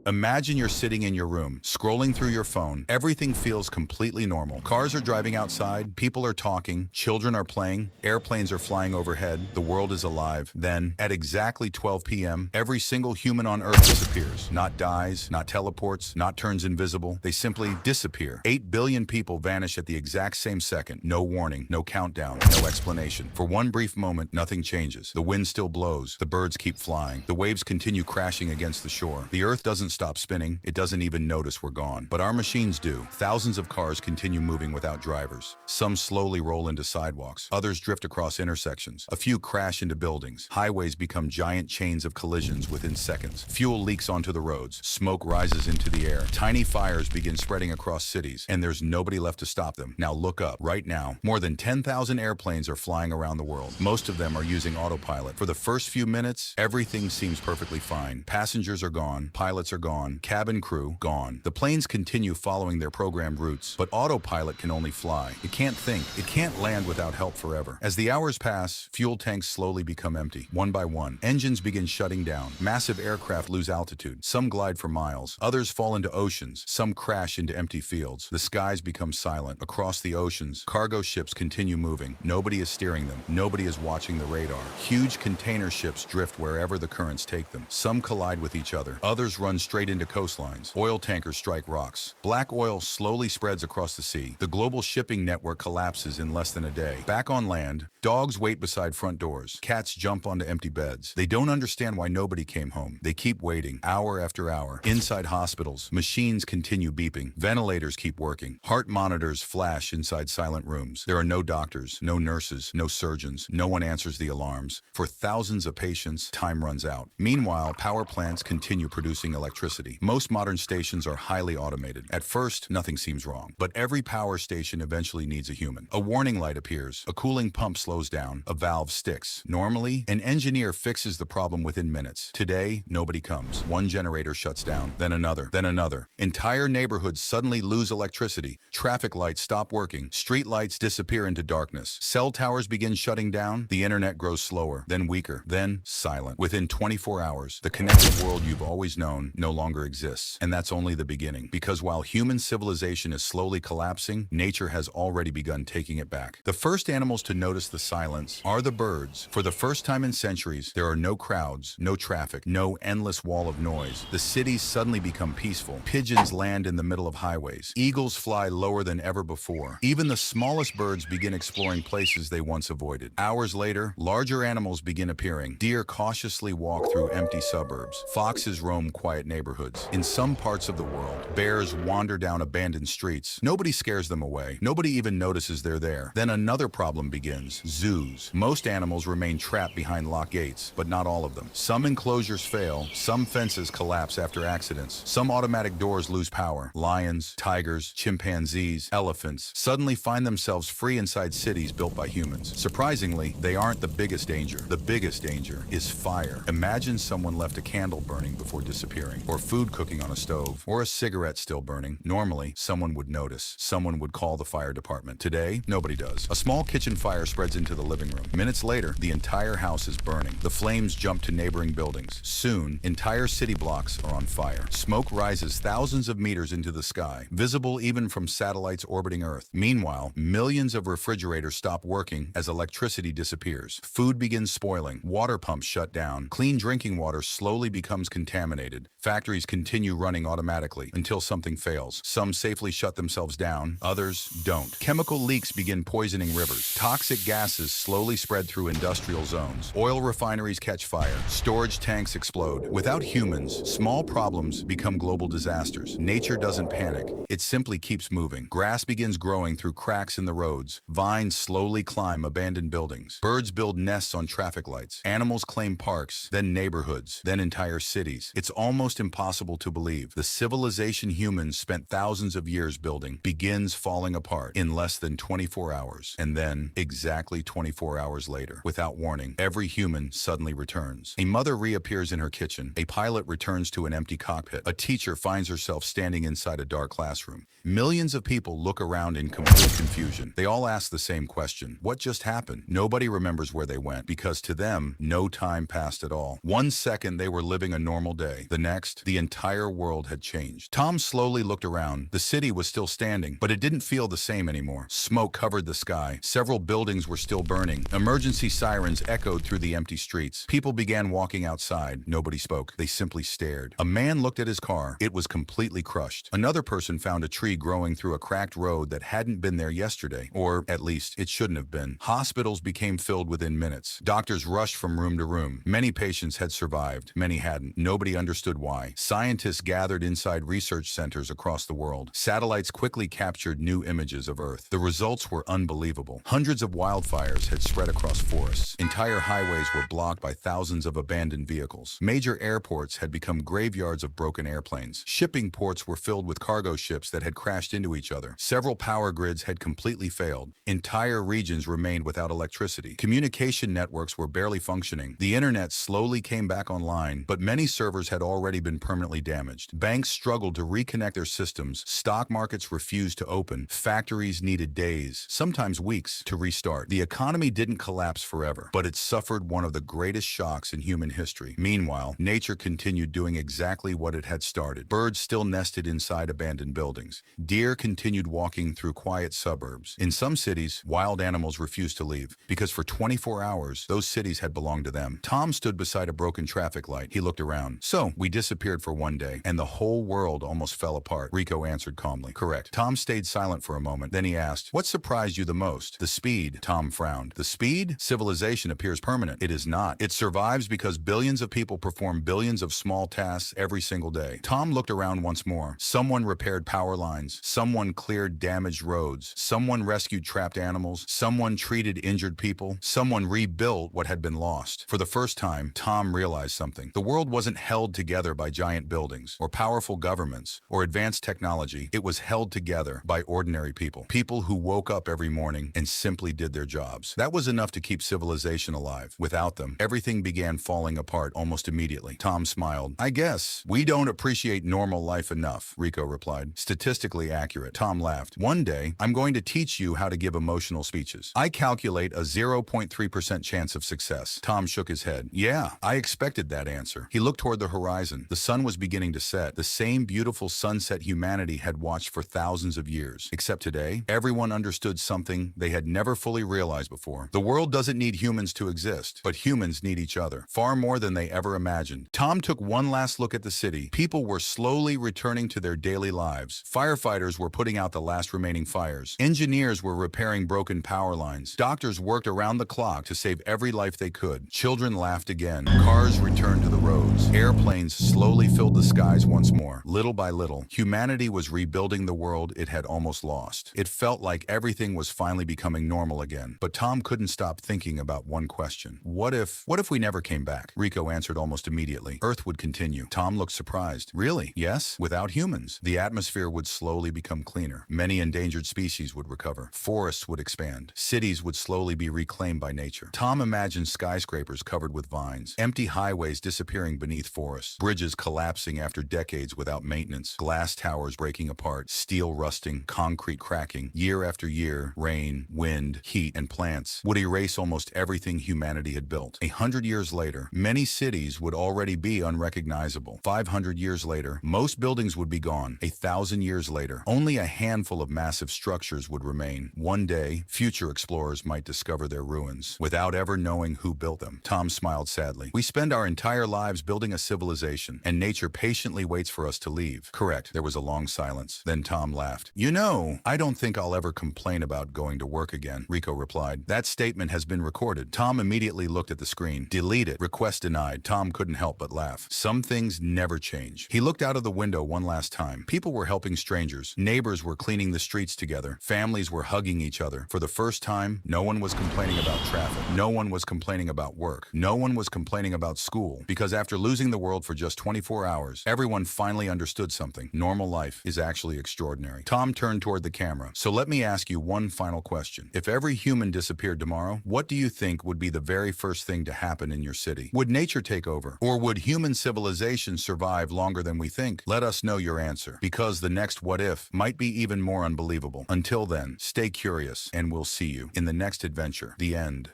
Imagine you're sitting in your room, scrolling through your phone. Everything feels completely normal. Cars are driving outside, people are talking, children are playing, airplanes are flying overhead, the world is alive. Then, at exactly 12 p.m., every single human on Earth disappears. Not dies, not teleports, not turns invisible. They simply disappear. 8 billion people vanish at the exact same second. No warning, no countdown, no explanation. For one brief moment, nothing changes. The wind still blows. The birds keep flying. The waves continue crashing against the shore. The Earth doesn't stop spinning. It doesn't even notice we're gone. But our machines do. Thousands of cars continue moving without drivers. Some slowly roll into sidewalks. Others drift across intersections. A few crash into buildings. Highways become giant chains of collisions within seconds. Fuel leaks onto the roads. Smoke rises into the air. Tiny fires begin spreading across cities, and there's nobody left to stop them. Now look up. Right now, more than 10,000 airplanes are flying around the world. Most of them are using autopilot. For the first few minutes, everything seems perfectly fine. Passengers are gone. Pilots are gone. Cabin crew, gone. The planes continue following their programmed routes, but autopilot can only fly. It can't think. It can't land without help forever. As the hours pass, fuel tanks slowly become empty. One by one, engines begin shutting down. Massive aircraft lose altitude. Some glide for miles. Others fall into oceans. Some crash into empty fields. The skies become silent. Across the oceans, cargo ships continue moving. Nobody is steering them. Nobody is watching the radar. Huge container ships drift wherever the currents take them. Some collide with each other. Others run straight into coastlines. Oil tankers strike rocks. Black oil slowly spreads across the sea. The global shipping network collapses in less than a day. Back on land, dogs wait beside front doors. Cats jump onto empty beds. They don't understand why nobody came home. They keep waiting, hour after hour. Inside hospitals, machines continue beeping. Ventilators keep working. Heart monitors flash inside silent rooms. There are no doctors, no nurses, no surgeons. No one answers the alarms. For thousands of patients, time runs out. Meanwhile, power plants continue producing electricity. Most modern stations are highly automated. At first, nothing seems wrong. But every power station eventually needs a human. A warning light appears. A cooling pump slows down. A valve sticks. Normally, an engineer fixes the problem within minutes. Today, nobody comes. One generator shuts down, then another, then another. Entire neighborhoods suddenly lose electricity. Traffic lights stop working. Street lights disappear into darkness. Cell towers begin shutting down. The internet grows slower, then weaker, then silent. Within 24 hours, the connected world you've always known no longer exists. And that's only the beginning. Because while human civilization is slowly collapsing, nature has already begun taking it back. The first animals to notice the silence are the birds. For the first time in centuries, there are no crowds, no traffic, no endless wall of noise. The cities suddenly become peaceful. Pigeons land in the middle of highways. Eagles fly lower than ever before. Even the smallest birds begin exploring places they once avoided. Hours later, larger animals begin appearing. Deer cautiously walk through empty suburbs. Foxes roam quiet neighborhoods. In some parts of the world, bears wander down abandoned streets. Nobody scares them away. Nobody even notices they're there. Then another problem begins. Zoos. Most animals remain trapped behind locked gates, but not all of them. Some enclosures fail. Some fences collapse after accidents. Some automatic doors lose power. Lions, tigers, chimpanzees, elephants suddenly find themselves free inside cities built by humans. Surprisingly, they aren't the biggest danger. The biggest danger is fire. Imagine someone left a candle burning before disappearing, or food cooking on a stove, or a cigarette still burning. Normally, someone would notice. Someone would call the fire department. Today, nobody does. A small kitchen fire spreads into the living room. Minutes later, the entire house is burning. The flames jump to neighboring buildings. Soon, entire city blocks are on fire. Smoke rises thousands of meters into the sky, visible even from satellites orbiting Earth. Meanwhile, millions of refrigerators stop working as electricity disappears. Food begins spoiling. Water pumps shut down. Clean drinking water slowly becomes contaminated. Factories continue running automatically until something fails. Some safely shut themselves down, others don't. Chemical leaks begin poisoning rivers. Toxic gases slowly spread through industrial zones. Oil refineries catch fire. Storage tanks explode. Without humans, small problems become global disasters. Nature doesn't panic. It simply keeps moving. Grass begins growing through cracks in the roads. Vines slowly climb abandoned buildings. Birds build nests on traffic lights. Animals claim parks, then neighborhoods, then entire cities. It's almost impossible to believe. The civilization humans spent thousands of years building begins falling apart in less than 24 hours. And then, exactly 24 hours later, without warning, every human suddenly returns. A mother reappears in her kitchen. A pilot returns to an empty cockpit. A teacher finds herself standing inside a dark classroom. Millions of people look around in complete confusion. They all ask the same question. What just happened? Nobody remembers where they went because to them, no time passed at all. 1 second they were living a normal day. The next, collapsed. The entire world had changed. Tom slowly looked around. The city was still standing, but it didn't feel the same anymore. Smoke covered the sky. Several buildings were still burning. Emergency sirens echoed through the empty streets. People began walking outside. Nobody spoke. They simply stared. A man looked at his car. It was completely crushed. Another person found a tree growing through a cracked road that hadn't been there yesterday, or at least it shouldn't have been. Hospitals became filled within minutes. Doctors rushed from room to room. Many patients had survived. Many hadn't. Nobody understood why. Scientists gathered inside research centers across the world. Satellites quickly captured new images of Earth. The results were unbelievable. Hundreds of wildfires had spread across forests. Entire highways were blocked by thousands of abandoned vehicles. Major airports had become graveyards of broken airplanes. Shipping ports were filled with cargo ships that had crashed into each other. Several power grids had completely failed. Entire regions remained without electricity. Communication networks were barely functioning. The internet slowly came back online, but many servers had already been permanently damaged. Banks struggled to reconnect their systems. Stock markets refused to open. Factories needed days, sometimes weeks, to restart. The economy didn't collapse forever, but it suffered one of the greatest shocks in human history. Meanwhile, nature continued doing exactly what it had started. Birds still nested inside abandoned buildings. Deer continued walking through quiet suburbs. In some cities, wild animals refused to leave, because for 24 hours, those cities had belonged to them. Tom stood beside a broken traffic light. He looked around. So, we disappeared for one day, and the whole world almost fell apart, Rico answered calmly. Correct. Tom stayed silent for a moment. Then he asked, what surprised you the most? The speed. Tom frowned. The speed? Civilization appears permanent. It is not. It survives because billions of people perform billions of small tasks every single day. Tom looked around once more. Someone repaired power lines. Someone cleared damaged roads. Someone rescued trapped animals. Someone treated injured people. Someone rebuilt what had been lost. For the first time, Tom realized something. The world wasn't held together by giant buildings, or powerful governments, or advanced technology. It was held together by ordinary people. People who woke up every morning and simply did their jobs. That was enough to keep civilization alive. Without them, everything began falling apart almost immediately. Tom smiled. I guess we don't appreciate normal life enough, Rico replied. Statistically accurate. Tom laughed. One day, I'm going to teach you how to give emotional speeches. I calculate a 0.3% chance of success. Tom shook his head. Yeah, I expected that answer. He looked toward the horizon. The sun was beginning to set. The same beautiful sunset humanity had watched for thousands of years. Except today, everyone understood something they had never fully realized before. The world doesn't need humans to exist, but humans need each other, far more than they ever imagined. Tom took one last look at the city. People were slowly returning to their daily lives. Firefighters were putting out the last remaining fires. Engineers were repairing broken power lines. Doctors worked around the clock to save every life they could. Children laughed again. Cars returned to the roads. Airplanes slowly filled the skies once more. Little by little, humanity was rebuilding the world it had almost lost. It felt like everything was finally becoming normal again. But Tom couldn't stop thinking about one question. What if we never came back? Rico answered almost immediately. Earth would continue. Tom looked surprised. Really? Yes, without humans. The atmosphere would slowly become cleaner. Many endangered species would recover. Forests would expand. Cities would slowly be reclaimed by nature. Tom imagined skyscrapers covered with vines, empty highways disappearing beneath forests, bridges collapsing after decades without maintenance, glass towers breaking apart, steel rusting, concrete cracking. Year after year, rain, wind, heat, and plants would erase almost everything humanity had built. 100 years later, many cities would already be unrecognizable. 500 years later, most buildings would be gone. 1,000 years later, only a handful of massive structures would remain. One day, future explorers might discover their ruins, without ever knowing who built them. Tom smiled sadly. We spend our entire lives building a civilization, and nature patiently waits for us to leave. Correct. There was a long silence. Then Tom laughed. You know, I don't think I'll ever complain about going to work again, Rico replied. That statement has been recorded. Tom immediately looked at the screen. Delete it. Request denied. Tom couldn't help but laugh. Some things never change. He looked out of the window one last time. People were helping strangers. Neighbors were cleaning the streets together. Families were hugging each other. For the first time, no one was complaining about traffic. No one was complaining about work. No one was complaining about school. Because after losing the world for just 24 hours, everyone finally understood something. Normal life is actually extraordinary. Tom turned toward the camera. So let me ask you one final question. If every human disappeared tomorrow, what do you think would be the very first thing to happen in your city? Would nature take over? Or would human civilization survive longer than we think? Let us know your answer, because the next what if might be even more unbelievable. Until then, stay curious, and we'll see you in the next adventure. The end.